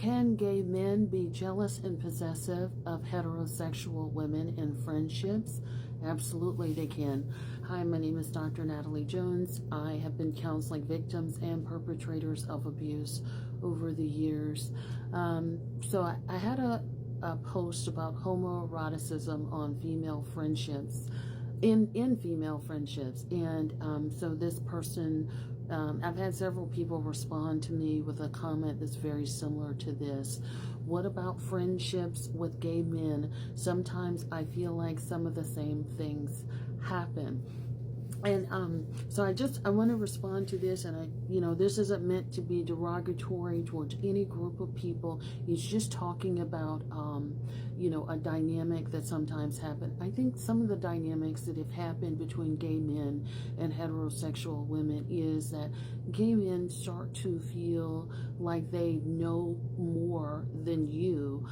Can gay men be jealous and possessive of heterosexual women in friendships? Absolutely, they can. Hi, my name is Dr. Natalie Jones. I have been counseling victims and perpetrators of abuse over the years. So I had a post about homoeroticism on female friendships, in female friendships, and so this person, I've had several people respond to me with a comment that's very similar to this. What about friendships with gay men? Sometimes I feel like some of the same things happen. And so I want to respond to this, and this isn't meant to be derogatory towards any group of people. It's just talking about, a dynamic that sometimes happen. I think some of the dynamics that have happened between gay men and heterosexual women is that gay men start to feel like they know more than you,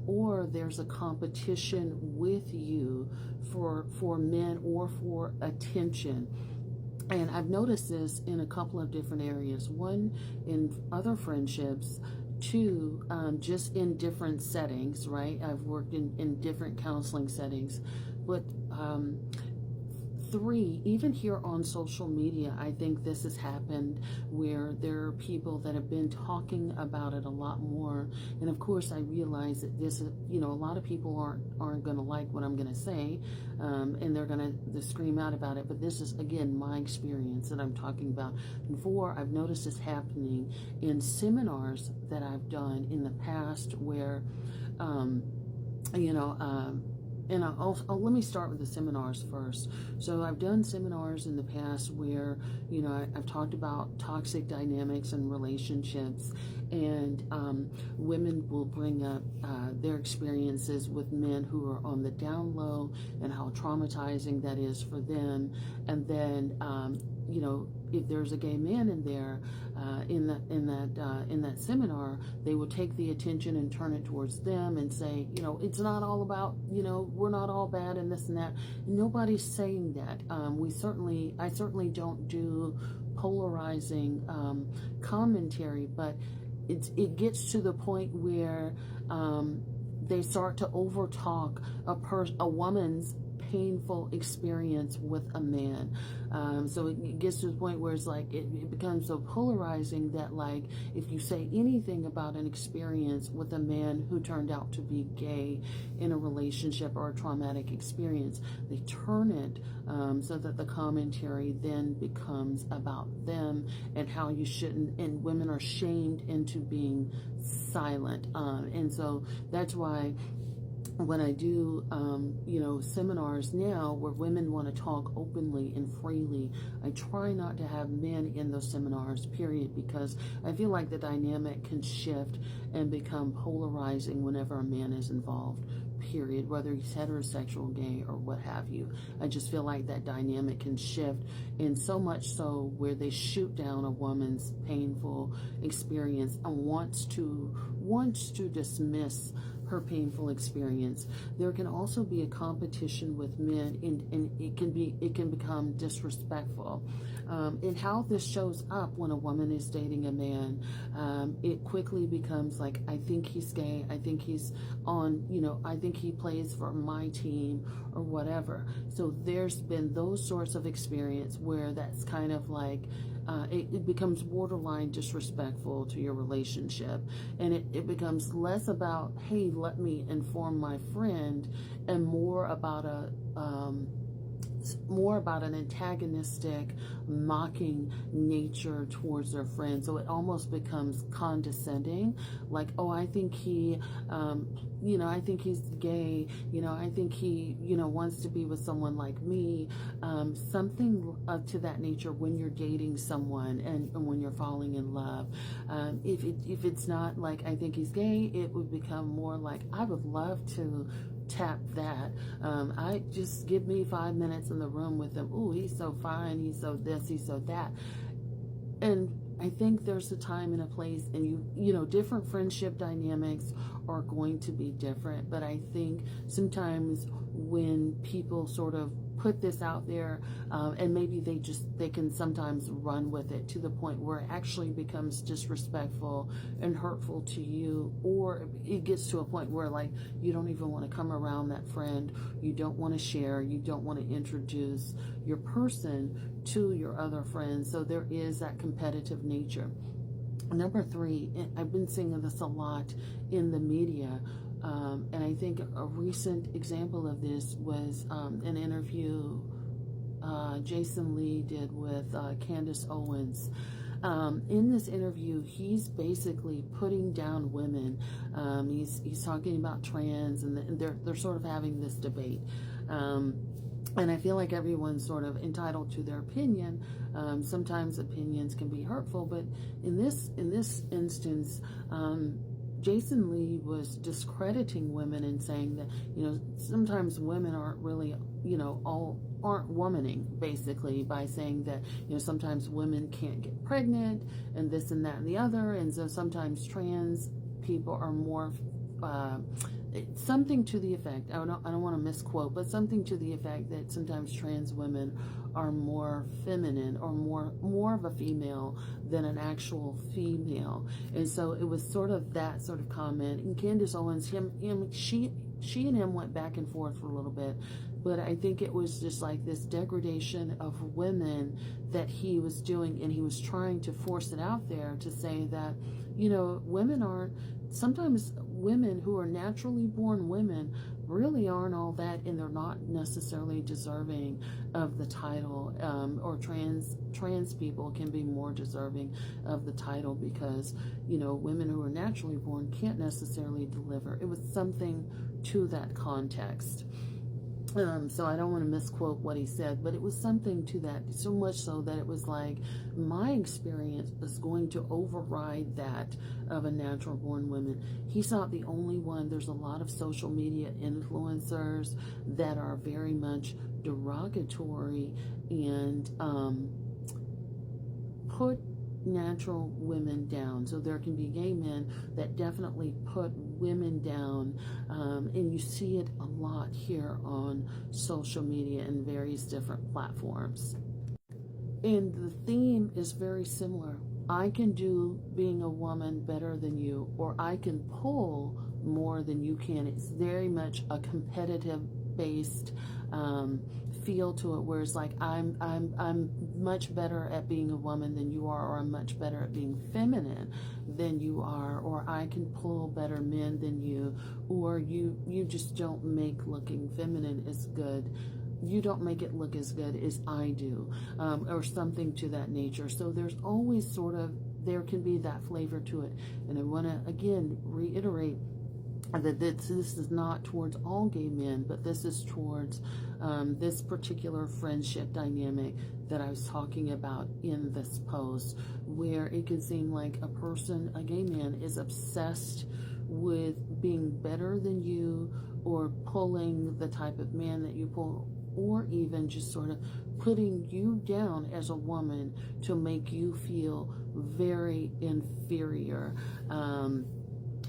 or there's a competition with you for men or for attention. And I've noticed this in a couple of different areas. One, in other friendships. Two, just in different settings, right? I've worked in different counseling settings. But three, even here on social media, I think this has happened where there are people that have been talking about it a lot more. And of course, I realize that this is, a lot of people aren't going to like what I'm going to say, and they're going to scream out about it. But this is, again, my experience that I'm talking about. And four, I've noticed this happening in seminars that I've done in the past where, and let me start with the seminars first. So I've done seminars in the past where, I've talked about toxic dynamics and relationships, and women will bring up their experiences with men who are on the down low and how traumatizing that is for them. And then, if there's a gay man in there, in that seminar, they will take the attention and turn it towards them and say, it's not all about, we're not all bad and this and that. Nobody's saying that. I certainly don't do polarizing commentary, but it gets to the point where they start to overtalk a woman's painful experience with a man. So it gets to the point where it's like it becomes so polarizing that, like, if you say anything about an experience with a man who turned out to be gay in a relationship or a traumatic experience, they turn it so that the commentary then becomes about them and how you shouldn't, and women are shamed into being silent. And so that's why when I do, seminars now where women want to talk openly and freely, I try not to have men in those seminars, period, because I feel like the dynamic can shift and become polarizing whenever a man is involved, period, whether he's heterosexual, gay, or what have you. I just feel like that dynamic can shift, and so much so where they shoot down a woman's painful experience and wants to dismiss her painful experience. There can also be a competition with men, and it can become disrespectful. And how this shows up when a woman is dating a man, it quickly becomes like, I think he's gay, I think he's on, I think he plays for my team or whatever. So there's been those sorts of experience where that's kind of like, it becomes borderline disrespectful to your relationship, and it becomes less about, hey, let me inform my friend, and more about an antagonistic, mocking nature towards their friend. So it almost becomes condescending, like, oh, I think he, I think he's gay, I think he, wants to be with someone like me, something to that nature when you're dating someone and when you're falling in love. If it's not like, I think he's gay, it would become more like, I would love to tap that. I just give me 5 minutes in the room with him. Ooh, he's so fine. He's so this, he's so that. And I think there's a time and a place, and different friendship dynamics are going to be different. But I think sometimes when people sort of put this out there, and maybe they can sometimes run with it to the point where it actually becomes disrespectful and hurtful to you, or it gets to a point where like you don't even want to come around that friend, you don't want to share, you don't want to introduce your person to your other friends. So there is that competitive nature. Number three, I've been seeing this a lot in the media, and I think a recent example of this was an interview Jason Lee did with Candace Owens. In this interview, he's basically putting down women. He's talking about trans, and they're sort of having this debate. And I feel like everyone's sort of entitled to their opinion. Sometimes opinions can be hurtful, but in this instance, Jason Lee was discrediting women and saying that, sometimes women aren't really, aren't womaning, basically, by saying that, sometimes women can't get pregnant and this and that and the other. And so sometimes trans people are more, something to the effect, I don't want to misquote, but something to the effect that sometimes trans women are more feminine or more of a female than an actual female. And so it was sort of that sort of comment. And Candace Owens, she and him went back and forth for a little bit, but I think it was just like this degradation of women that he was doing, and he was trying to force it out there to say that, women aren't, sometimes women who are naturally born women really aren't all that, and they're not necessarily deserving of the title, or trans people can be more deserving of the title because, women who are naturally born can't necessarily deliver. It was something to that context. So I don't want to misquote what he said, but it was something to that, so much so that it was like, my experience is going to override that of a natural born woman. He's not the only one. There's a lot of social media influencers that are very much derogatory and put natural women down. So there can be gay men that definitely put women down, and you see it a lot here on social media and various different platforms. And the theme is very similar. I can do being a woman better than you, or I can pull more than you can. It's very much a competitive based feel to it, where it's like I'm much better at being a woman than you are, or I'm much better at being feminine than you are, or I can pull better men than you, or you just don't make looking feminine as good. You don't make it look as good as I do, or something to that nature. So there's always there can be that flavor to it. And I want to again reiterate that this is not towards all gay men, but this is towards this particular friendship dynamic that I was talking about in this post, where it can seem like a gay man is obsessed with being better than you, or pulling the type of man that you pull, or even just sort of putting you down as a woman to make you feel very inferior.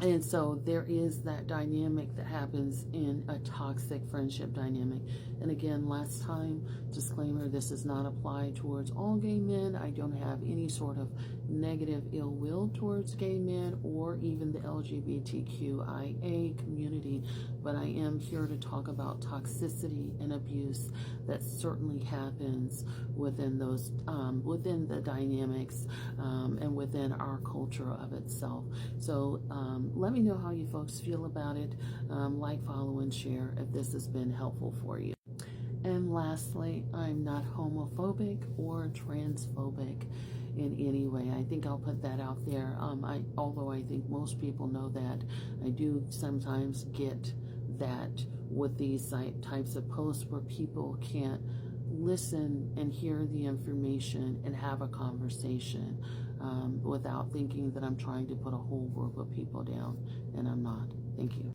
And so there is that dynamic that happens in a toxic friendship dynamic. And again, last time, disclaimer, this does not apply towards all gay men. I don't have any sort of negative ill will towards gay men or even the LGBTQIA community, but I am here to talk about toxicity and abuse that certainly happens within those, within the dynamics, and within our culture of itself. So let me know how you folks feel about it. Like, follow, and share if this has been helpful for you. And lastly, I'm not homophobic or transphobic in any way. I think I'll put that out there. Although I think most people know that, I do sometimes get that with these types of posts where people can't listen and hear the information and have a conversation without thinking that I'm trying to put a whole group of people down, and I'm not. Thank you.